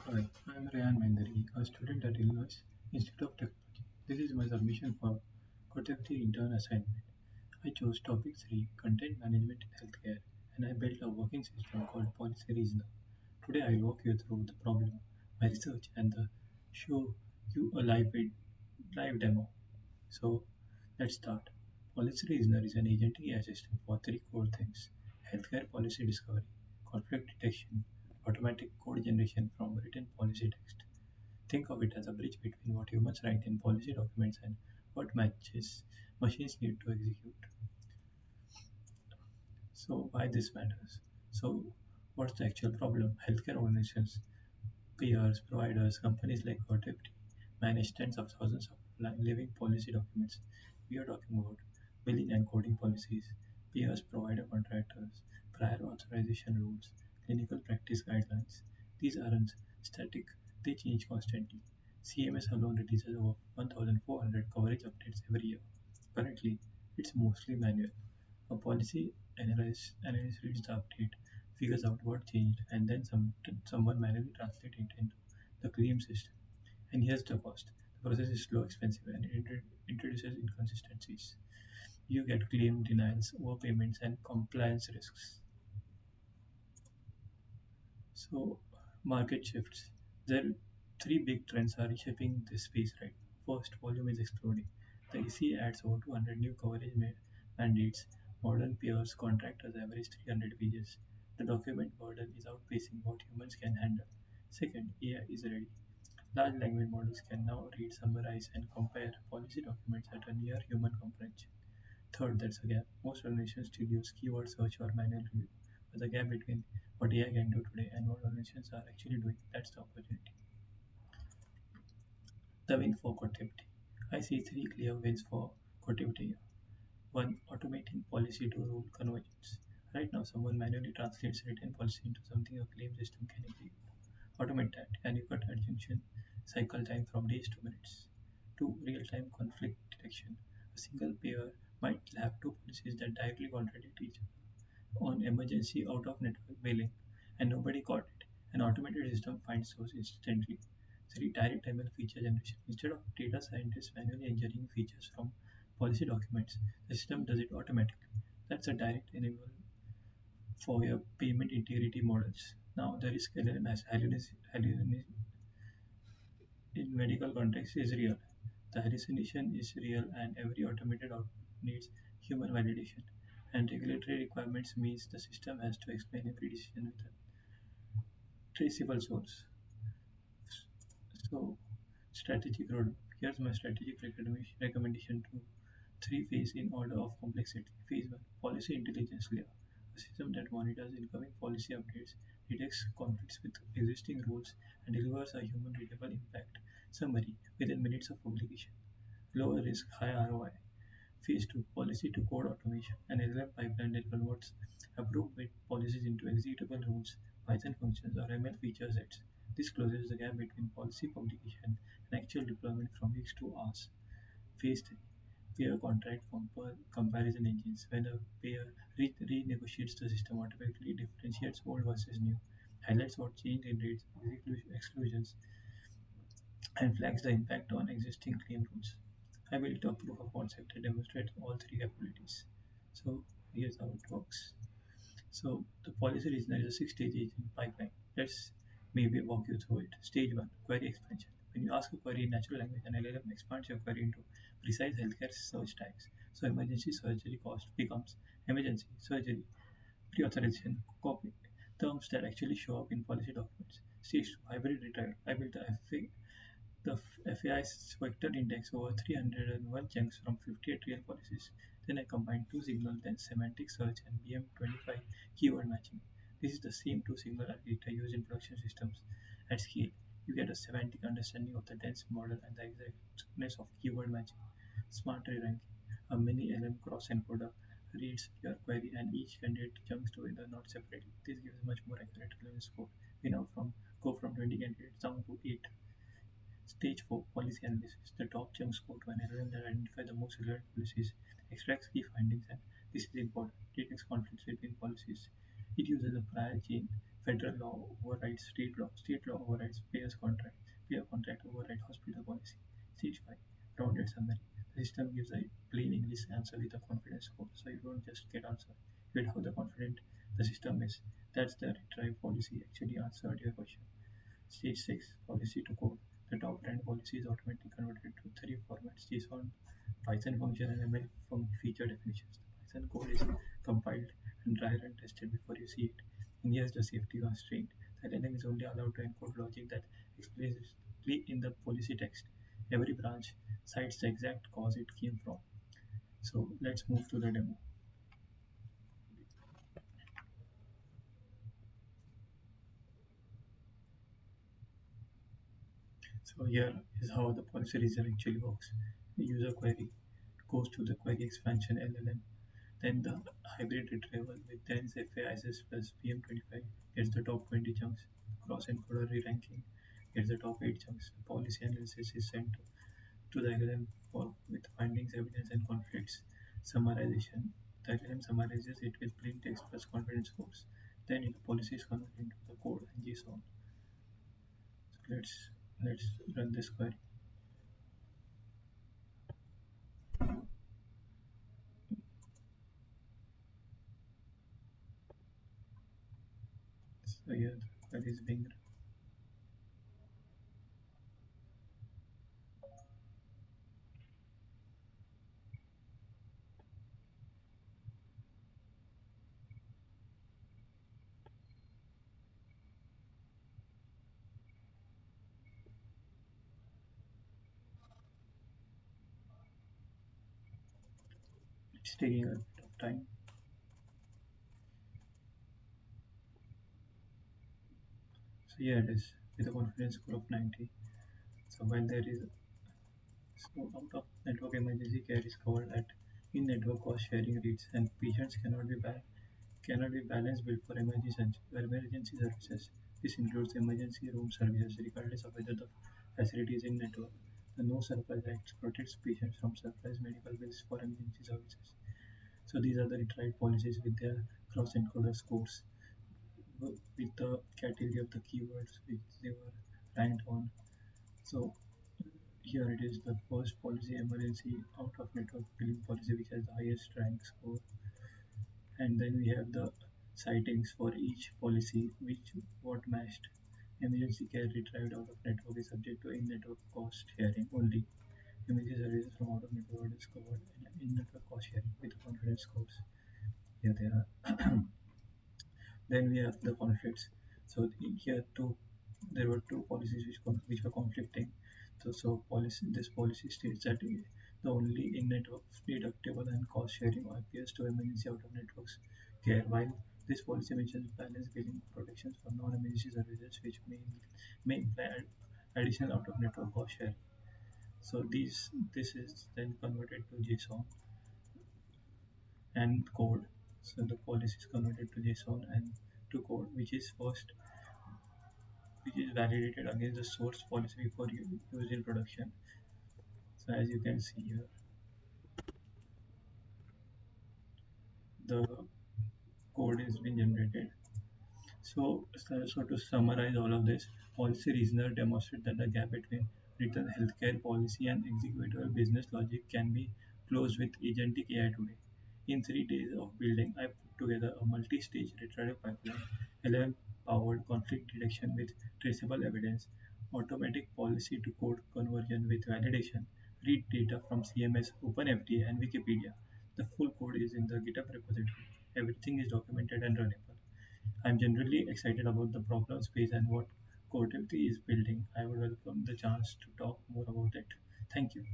Hi, I'm Ryan Mendari, a student at Illinois Institute of Technology. This is my submission for Cotiviti intern assignment. I chose topic 3, Content Management in Healthcare, and I built a working system called Policy Reasoner. Today I'll walk you through the problem, my research, and show you a live demo. So let's start. Policy Reasoner is an agentic AI system for three core things: healthcare policy discovery, conflict detection, automatic code generation from written policy text. Think of it as a bridge between what humans write in policy documents and what matches machines need to execute. So, why this matters? So, what's the actual problem? Healthcare organizations, payers, providers, companies like Cotiviti manage tens of thousands of living policy documents. We are talking about billing and coding policies, payers, provider contractors, prior authorization rules, clinical practice guidelines. These aren't static, they change constantly. CMS alone releases over 1,400 coverage updates every year. Currently, it's mostly manual. A policy analyst reads the update, figures out what changed, and then someone manually translates it into the claim system. And here's the cost. The process is slow, expensive, and it introduces inconsistencies. You get claim denials, overpayments, and compliance risks. So, market shifts. There are three big trends are reshaping this space right now. First, volume is exploding. The EC adds over 200 new coverage mandates. Modern peers contractors average 300 pages. The document burden is outpacing what humans can handle. Second, AI is ready. Large language models can now read, summarize, and compare policy documents at a near human comprehension. Third, there's a gap. Most organizations still use keyword search or manual review. But the gap between what AI can do today and what organizations are actually doing, that's the opportunity. The win for Cotiviti. I see three clear wins for Cotiviti here. One, automating policy to rule convergence. Right now, someone manually translates written policy into something a claim system can execute. Automate that. Can you cut adjunction cycle time from days to minutes? Two, real-time conflict detection. A single payer might have two policies that directly contradict each other on emergency out-of-network billing, and nobody caught it. An automated system finds those instantly. Three, direct ML feature generation. Instead of data scientists manually engineering features from policy documents, the system does it automatically. That's a direct enable for your payment integrity models. Now, the risk as in medical context is real. The hallucination is real, and every automated out needs human validation. And regulatory requirements means the system has to explain every decision with a traceable source. So, strategic roadmap. Here's my strategic recommendation to three phase in order of complexity. Phase 1, policy intelligence layer. A system that monitors incoming policy updates, detects conflicts with existing rules, and delivers a human readable impact summary within minutes of publication. Lower risk, high ROI. Phase 2, policy to code automation. An LLM pipeline that converts approved policies into executable rules, Python functions, or ML feature sets. This closes the gap between policy publication and actual deployment from weeks to hours. Phase 3, payer contract comparison engines. When a payer renegotiates, the system automatically differentiates old versus new, highlights what changed in rates, exclusions, and flags the impact on existing claim rules. I built a proof of concept that demonstrates all three capabilities. So here's how it works. So the policy reasoner is a six-stage agent pipeline. Let's maybe walk you through it. Stage one, query expansion. When you ask a query in natural language, an LLM expands your query into precise healthcare search tags. So emergency surgery cost becomes emergency surgery pre-authorization copy, terms that actually show up in policy documents. Stage two, hybrid retrieval. I built the FAI's vector index over 301 chunks from 58 real policies. Then I combined two signals, then semantic search and BM25 keyword matching. This is the same two signal architecture used in production systems at scale. You get a semantic understanding of the dense model and the exactness of keyword matching. Smart re-ranking. A mini LM cross encoder reads your query and each candidate chunks together, not separately. This gives much more accurate relevance score. We now go from 20 candidates down to 8. Stage 4, policy analysis. The top chunks go to an LLM that identify the most relevant policies, extracts key findings, and this is important, detects conflicts between policies. It uses a prior chain Federal law overrides state law. State law overrides payers' contract. Payer contract overrides hospital policy. Stage 5. Rounded summary. The system gives a plain English answer with a confidence score. So you don't just get answer. You get how the confident the system is. That's the retrieve policy actually answered your question. Stage 6. Policy to code. The top ranked policy is automatically converted to three formats: JSON, Python function, and ML feature definitions. The Python code is compiled and dry run tested before you see it. And here's the safety constraint. The LLM is only allowed to encode logic that explicitly in the policy text. Every branch cites the exact cause it came from. So let's move to the demo. So here is how the policy result actually works. The user query goes to the query expansion LLM. Then the hybrid retrieval with dense FAISS plus PM25 gets the top 20 chunks. Cross-encoder re-ranking gets the top 8 chunks. The policy analysis is sent to the LLM with findings, evidence, and conflicts. Summarization. The LLM summarizes it with plain text plus confidence scores. Then the policy is converted into the code and JSON. So let's run this query. So here the query is being it's taking a bit of time. So here it is with a confidence score of 90. So while there is out of network emergency care is covered at in-network cost sharing rates, and patients cannot be balanced billed for emergency services. This includes emergency room services regardless of whether the facility is in network. The No Surprise Act protects patients from surprise medical bills for emergency services. So these are the retried policies with their cross-encoder scores with the category of the keywords which they were ranked on. So here it is, the first policy: emergency out of network billing policy, which has the highest rank score. And then we have the sightings for each policy, which what matched. Emergency care retrieved out of network is subject to in-network cost sharing only. Emergency services from out of network is covered in in-network cost sharing with confidence scores. Here they are. Then we have the conflicts. So here there were two policies which were conflicting. So this policy states that the only in-network deductible and cost sharing appears to emergency out-of-networks care, while this policy mentions balance billing protections for non-emergency services, which may imply additional out-of-network cost sharing. So this is then converted to JSON and code. So the policy is converted to JSON and to code, which is validated against the source policy before used in production. So as you can see here, the code has been generated. So to summarize all of this, policy reasoner demonstrate that the gap between written healthcare policy and executable business logic can be closed with agentic AI today. In 3 days of building, I put together a multi-stage retrieval pipeline, 11 powered conflict detection with traceable evidence, automatic policy to code conversion with validation, read data from CMS, OpenFDA, and Wikipedia. The full code is in the GitHub repository. Everything is documented and runnable. I'm generally excited about the problem space and what Cotiviti is building. I would welcome the chance to talk more about it. Thank you.